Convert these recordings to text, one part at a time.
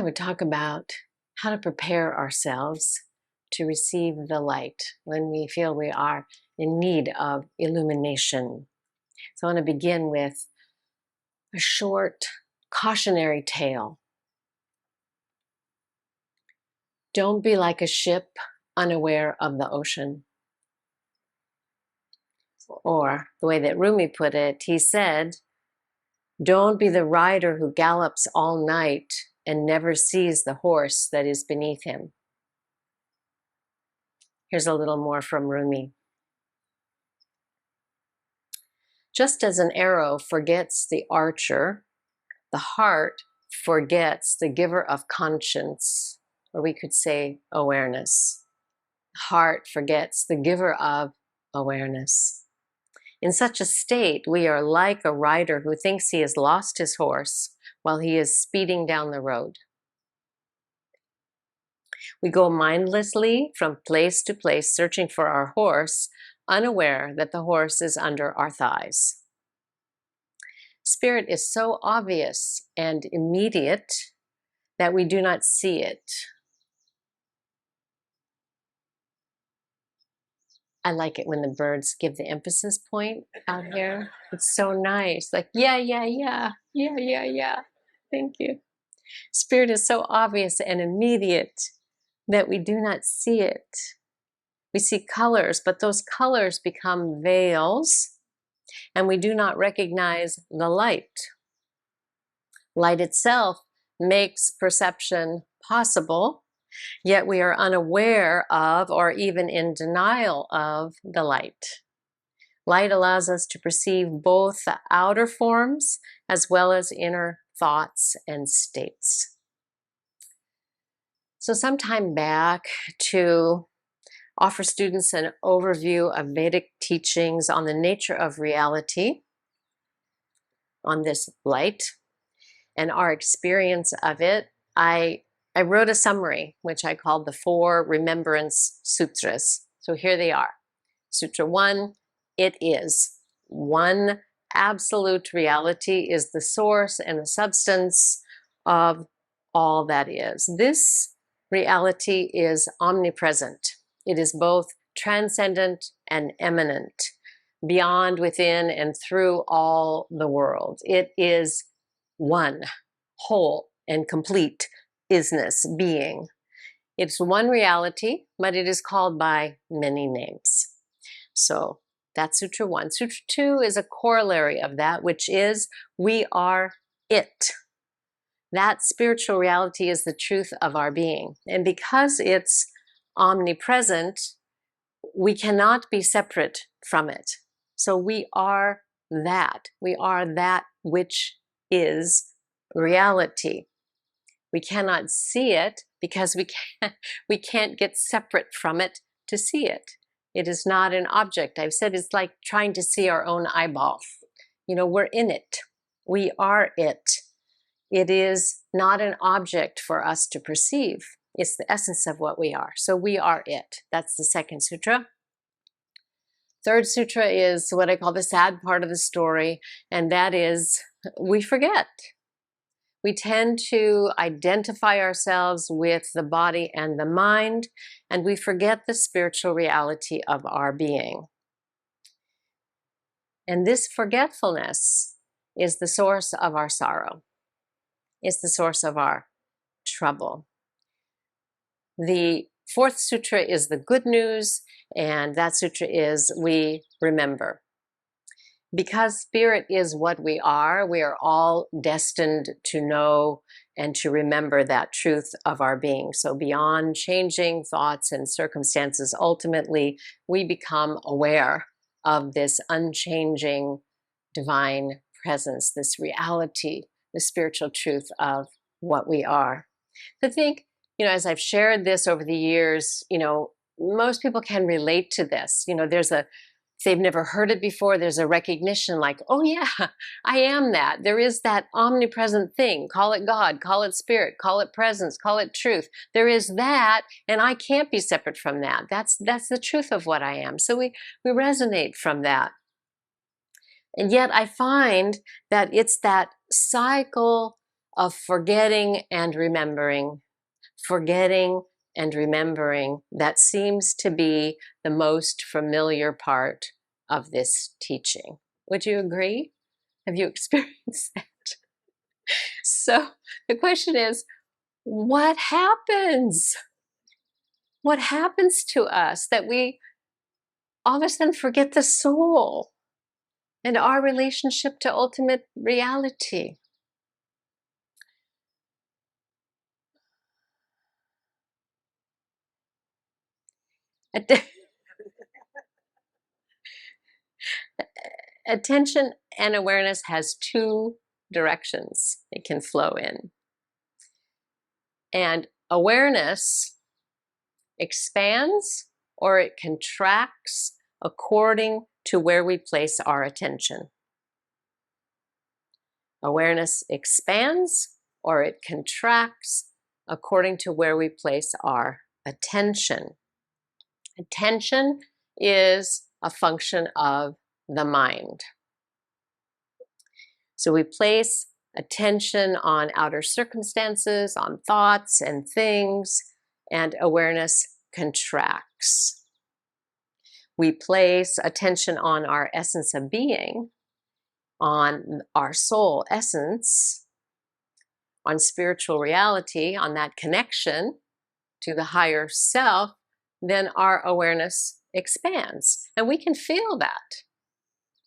would talk about how to prepare ourselves to receive the light when we feel we are in need of illumination. So I want to begin with a short cautionary tale. Don't be like a ship unaware of the ocean. Or the way that Rumi put it, he said, don't be the rider who gallops all night and never sees the horse that is beneath him. Here's a little more from Rumi. Just as an arrow forgets the archer, the heart forgets the giver of conscience, or we could say awareness. Heart forgets the giver of awareness. In such a state, we are like a rider who thinks he has lost his horse while he is speeding down the road. We go mindlessly from place to place searching for our horse, unaware that the horse is under our thighs. Spirit is so obvious and immediate that we do not see it. I like it when the birds give the emphasis point out here. It's so nice. Like, yeah. Thank you. Spirit is so obvious and immediate that we do not see it. We see colors, but those colors become veils, and we do not recognize the light. Light itself makes perception possible, yet we are unaware of or even in denial of the light. Light allows us to perceive both the outer forms as well as inner thoughts and states. So some time back, to offer students an overview of Vedic teachings on the nature of reality, on this light, and our experience of it, I wrote a summary, which I called the 4 Remembrance Sutras. So here they are. Sutra 1, it is. One absolute reality is the source and the substance of all that is. This reality is omnipresent. It is both transcendent and immanent, beyond, within, and through all the world. It is one, whole and complete isness, being. It's one reality, but it is called by many names. So that's Sutra 1. Sutra 2 is a corollary of that, which is we are it. That spiritual reality is the truth of our being. And because it's omnipresent, we cannot be separate from it. So we are that. We are that which is reality. We cannot see it because we can't get separate from it to see it. It is not an object. I've said it's like trying to see our own eyeball. We're in it. We are it. It is not an object for us to perceive. It's the essence of what we are. So we are it. That's the second sutra. Third sutra is what I call the sad part of the story, and that is we forget. We tend to identify ourselves with the body and the mind, and we forget the spiritual reality of our being. And this forgetfulness is the source of our sorrow. It's the source of our trouble. The fourth sutra is the good news, and that sutra is we remember. Because spirit is what we are all destined to know and to remember that truth of our being. So beyond changing thoughts and circumstances, ultimately we become aware of this unchanging divine presence, this reality, the spiritual truth of what we are. I think, as I've shared this over the years, most people can relate to this. If they've never heard it before, there's a recognition like, oh yeah, I am that. There is that omnipresent thing. Call it God, call it spirit, call it presence, call it truth. There is that, and I can't be separate from that. That's the truth of what I am. So we resonate from that. And yet I find that it's that cycle of forgetting and remembering, forgetting and remembering, that seems to be the most familiar part of this teaching. Would you agree? Have you experienced that? So the question is, what happens? What happens to us that we all of a sudden forget the soul and our relationship to ultimate reality? Attention and awareness has two directions it can flow in. And awareness expands or it contracts according to where we place our attention. Awareness expands or it contracts according to where we place our attention. Attention is a function of the mind. So we place attention on outer circumstances, on thoughts and things, and awareness contracts. We place attention on our essence of being, on our soul essence, on spiritual reality, on that connection to the higher self, then our awareness expands. And we can feel that.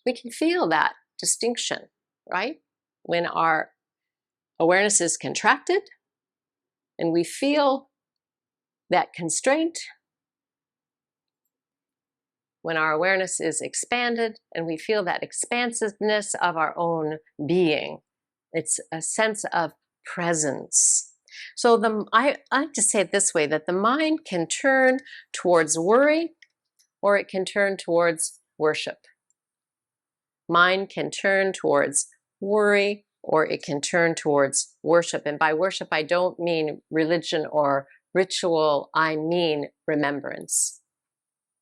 We can feel that distinction, right? When our awareness is contracted and we feel that constraint, when our awareness is expanded and we feel that expansiveness of our own being. It's a sense of presence. So I like to say it this way, that the mind can turn towards worry or it can turn towards worship. Mind can turn towards worry or it can turn towards worship. And by worship, I don't mean religion or ritual, I mean remembrance.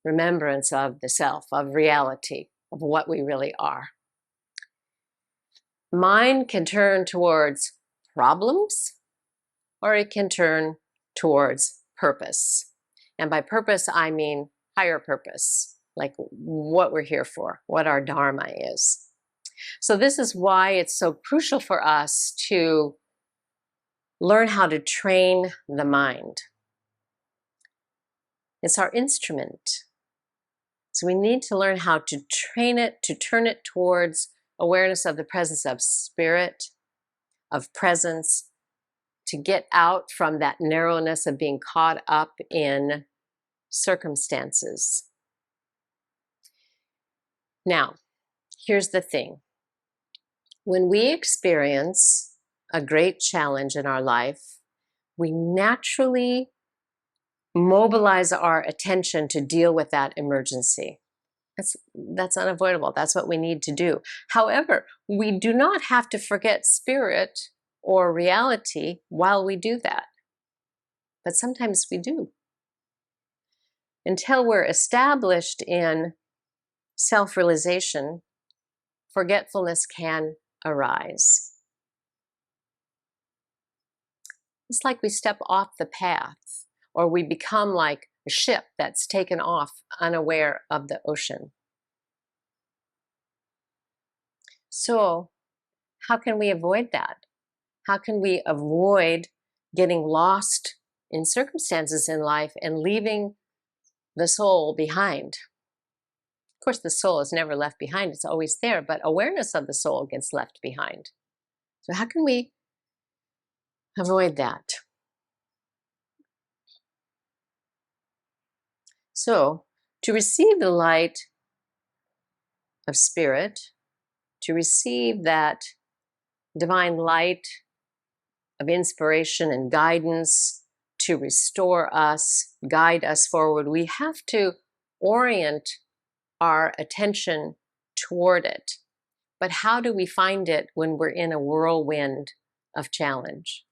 Remembrance of the self, of reality, of what we really are. Mind can turn towards problems or it can turn towards purpose. And by purpose, I mean higher purpose, like what we're here for, what our dharma is. So this is why it's so crucial for us to learn how to train the mind. It's our instrument. So we need to learn how to train it, to turn it towards awareness of the presence of spirit, of presence, to get out from that narrowness of being caught up in circumstances. Now, here's the thing. When we experience a great challenge in our life, we naturally mobilize our attention to deal with that emergency. That's unavoidable. That's what we need to do. However, we do not have to forget spirit or reality while we do that. But sometimes we do. Until we're established in self-realization, forgetfulness can arise. It's like we step off the path, or we become like a ship that's taken off unaware of the ocean. So, how can we avoid that? How can we avoid getting lost in circumstances in life and leaving the soul behind? Of course, the soul is never left behind, it's always there, but awareness of the soul gets left behind. So how can we avoid that? So, to receive the light of spirit, to receive that divine light of inspiration and guidance to restore us, guide us forward, we have to orient our attention toward it. But how do we find it when we're in a whirlwind of challenge?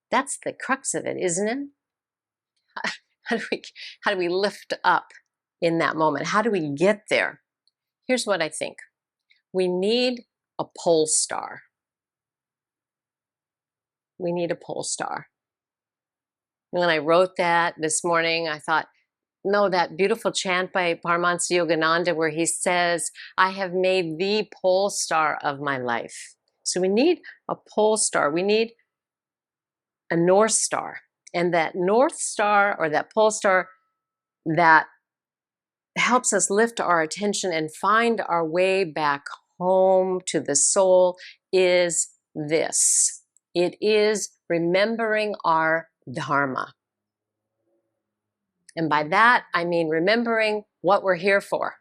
That's the crux of it, isn't it? How do we lift up in that moment? How do we get there? Here's what I think. We need a pole star. we need a pole star. And when I wrote that this morning, I thought, no, that beautiful chant by Paramahansa Yogananda where he says, I have made the pole star of my life. So we need a pole star. We need a North Star. And that North Star or that pole star that helps us lift our attention and find our way back home to the soul is this. It is remembering our Dharma. And by that, I mean remembering what we're here for.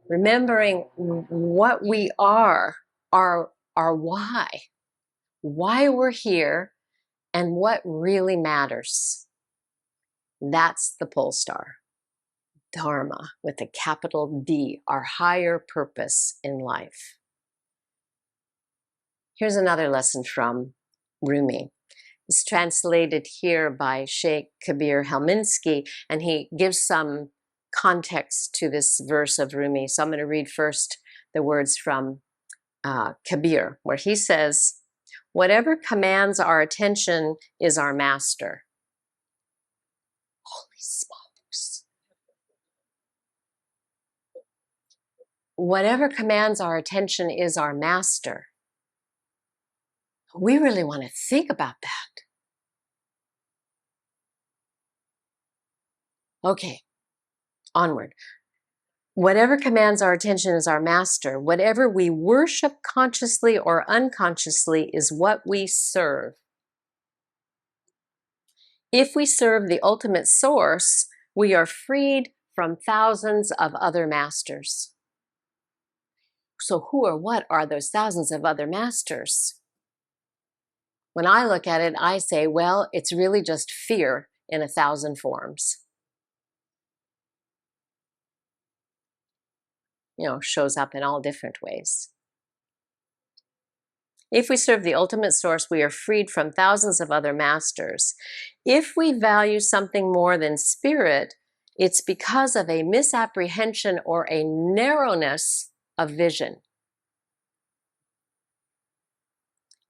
Remembering what we are, our why we're here, and what really matters. That's the pole star. Dharma with a capital D, our higher purpose in life. Here's another lesson from Rumi. It's translated here by Sheikh Kabir Helminski, and he gives some context to this verse of Rumi. So I'm going to read first the words from Kabir, where he says, whatever commands our attention is our master. Holy smokes. Whatever commands our attention is our master. We really want to think about that. Okay, onward. Whatever commands our attention is our master. Whatever we worship consciously or unconsciously is what we serve. If we serve the ultimate source, we are freed from thousands of other masters. So who or what are those thousands of other masters? When I look at it, I say, well, it's really just fear in 1,000 forms. Shows up in all different ways. If we serve the ultimate source, we are freed from thousands of other masters. If we value something more than spirit, it's because of a misapprehension or a narrowness of vision.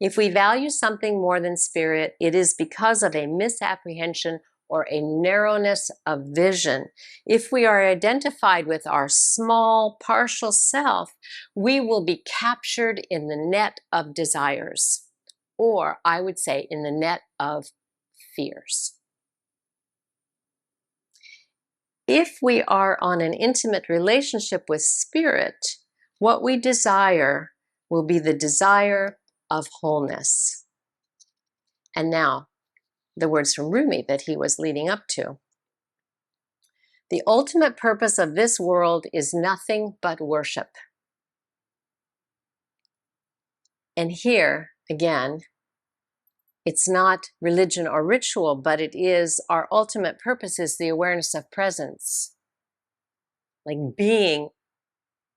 If we value something more than spirit, it is because of a misapprehension or a narrowness of vision. If we are identified with our small, partial self, we will be captured in the net of desires, or I would say in the net of fears. If we are on an intimate relationship with spirit, what we desire will be the desire of wholeness. And now, the words from Rumi that he was leading up to. The ultimate purpose of this world is nothing but worship. And here, again, it's not religion or ritual, but it is our ultimate purpose is the awareness of presence. Like being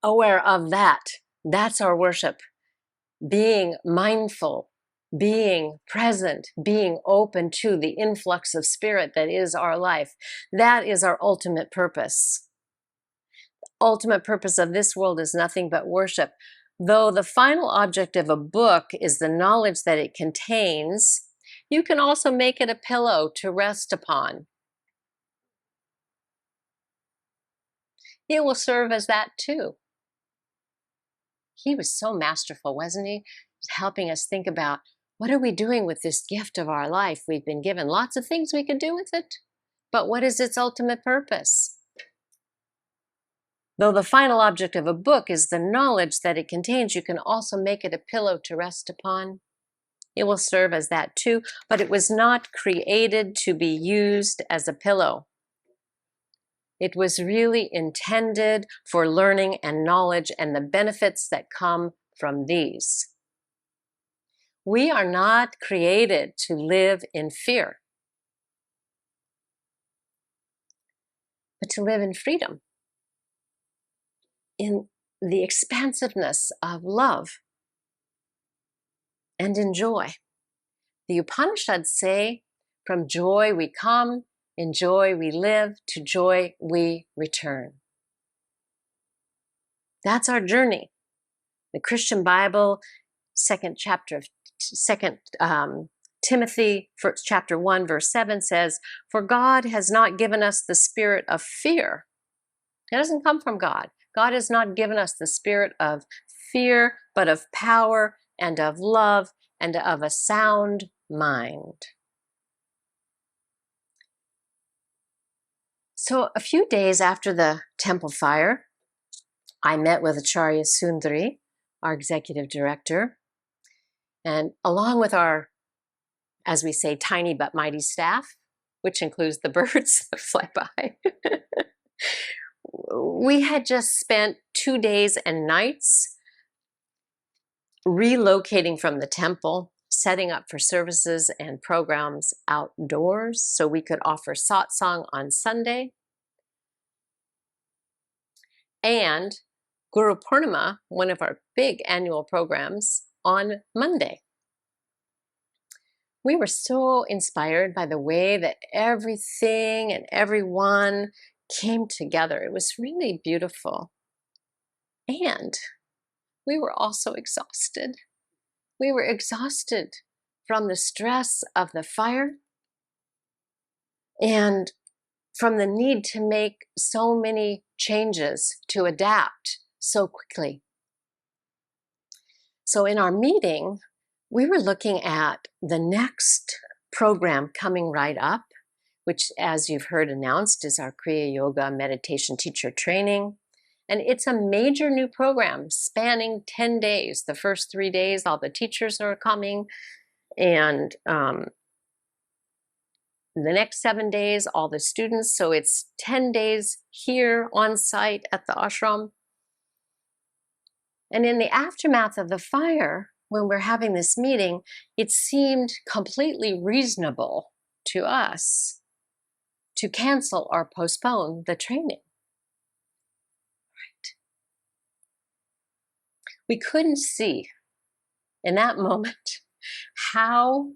aware of that. That's our worship. Being mindful, being present, being open to the influx of spirit that is our life. That is our ultimate purpose. The ultimate purpose of this world is nothing but worship. Though the final object of a book is the knowledge that it contains, you can also make it a pillow to rest upon. It will serve as that too. He was so masterful, wasn't he? Helping us think about, what are we doing with this gift of our life? We've been given lots of things we could do with it, but what is its ultimate purpose? Though the final object of a book is the knowledge that it contains, you can also make it a pillow to rest upon. It will serve as that too, but it was not created to be used as a pillow. It was really intended for learning and knowledge and the benefits that come from these. We are not created to live in fear, but to live in freedom, in the expansiveness of love and in joy. The Upanishads say, from joy we come, in joy we live, to joy we return. That's our journey. The Christian Bible, second Timothy, chapter 1, verse 7 says, "For God has not given us the spirit of fear." It doesn't come from God. God has not given us the spirit of fear, but of power and of love and of a sound mind. So a few days after the temple fire, I met with Acharya Sundari, our executive director, and along with our, as we say, tiny but mighty staff, which includes the birds that fly by, we had just spent 2 days and nights relocating from the temple, setting up for services and programs outdoors so we could offer satsang on Sunday, and Guru Purnima, one of our big annual programs, on Monday. We were so inspired by the way that everything and everyone came together. It was really beautiful. And we were also exhausted. We were exhausted from the stress of the fire and from the need to make so many changes to adapt so quickly. So in our meeting, we were looking at the next program coming right up, which, as you've heard announced, is our Kriya Yoga meditation teacher training. And it's a major new program spanning 10 days. The first 3 days, all the teachers are coming. And the next 7 days, all the students. So it's 10 days here on site at the ashram. And in the aftermath of the fire, when we're having this meeting, it seemed completely reasonable to us to cancel or postpone the training. Right. We couldn't see in that moment how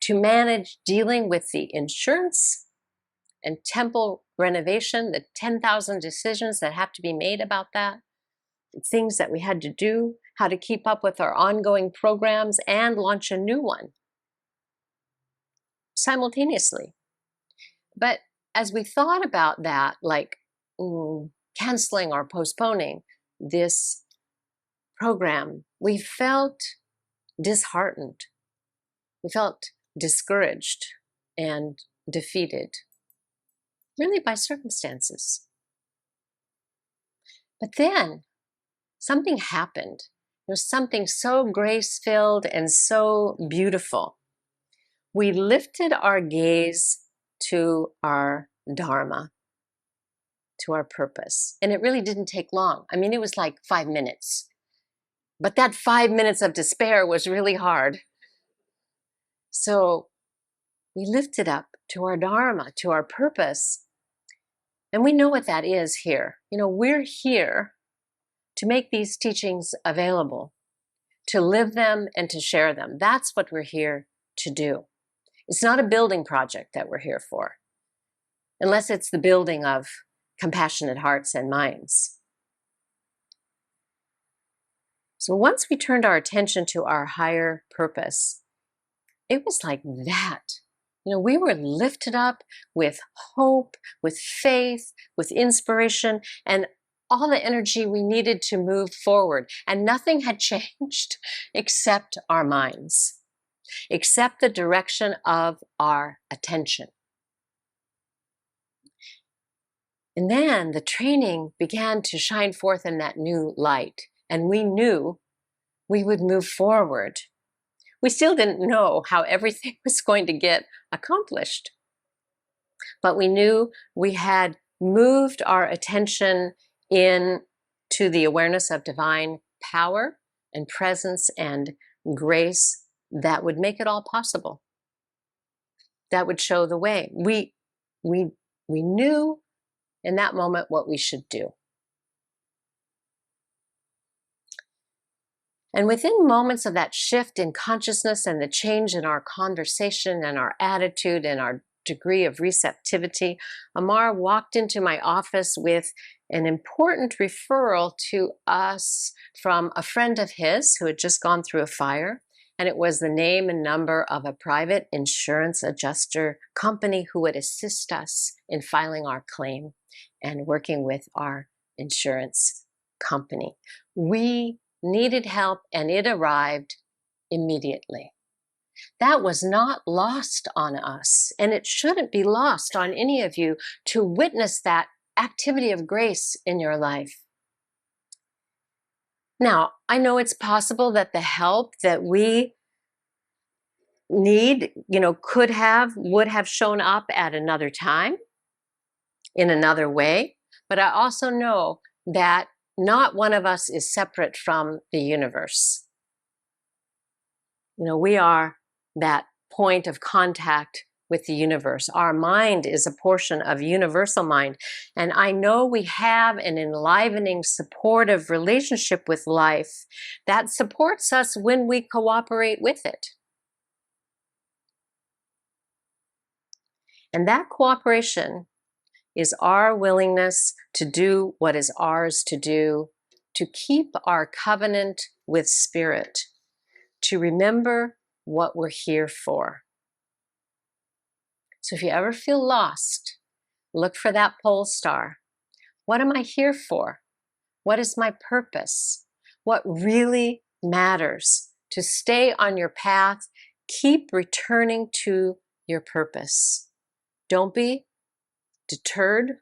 to manage dealing with the insurance and temple renovation, the 10,000 decisions that have to be made about that, things that we had to do, how to keep up with our ongoing programs and launch a new one simultaneously. But as we thought about that, like canceling or postponing this program, we felt disheartened. We felt discouraged and defeated, really by circumstances. But then something happened. There was something so grace-filled and so beautiful. We lifted our gaze to our Dharma, to our purpose. And it really didn't take long. I mean, it was like 5 minutes. But that 5 minutes of despair was really hard. So we lifted up to our Dharma, to our purpose. And we know what that is here. You know, we're here to make these teachings available, to live them and to share them. That's what we're here to do. It's not a building project that we're here for, unless it's the building of compassionate hearts and minds. So once we turned our attention to our higher purpose, it was like that. You know, we were lifted up with hope, with faith, with inspiration, and all the energy we needed to move forward. And nothing had changed except our minds, except the direction of our attention. And then the training began to shine forth in that new light. And we knew we would move forward. We still didn't know how everything was going to get accomplished. But we knew we had moved our attention into the awareness of divine power and presence and grace that would make it all possible, that would show the way. We knew in that moment what we should do. And within moments of that shift in consciousness and the change in our conversation and our attitude and our degree of receptivity, Amar walked into my office with an important referral to us from a friend of his who had just gone through a fire, and it was the name and number of a private insurance adjuster company who would assist us in filing our claim and working with our insurance company. We needed help, and it arrived immediately. That was not lost on us, and it shouldn't be lost on any of you to witness that activity of grace in your life. Now, I know it's possible that the help that we need, would have shown up at another time in another way, but I also know that not one of us is separate from the universe. We are that point of contact with the universe. Our mind is a portion of universal mind. And I know we have an enlivening, supportive relationship with life that supports us when we cooperate with it. And that cooperation is our willingness to do what is ours to do, to keep our covenant with Spirit, to remember what we're here for. So if you ever feel lost, look for that pole star. What am I here for? What is my purpose? What really matters? To stay on your path, keep returning to your purpose. Don't be deterred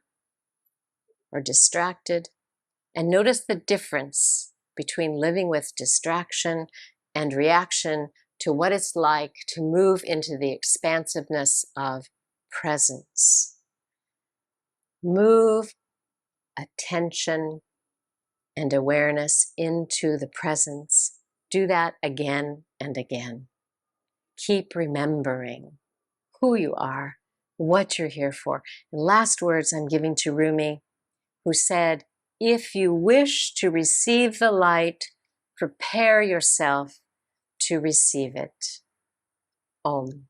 or distracted. And notice the difference between living with distraction and reaction to what it's like to move into the expansiveness of presence. Move attention and awareness into the presence. Do that again and again. Keep remembering who you are, what you're here for. And last words I'm giving to Rumi, who said, if you wish to receive the light, prepare yourself to receive it. Om.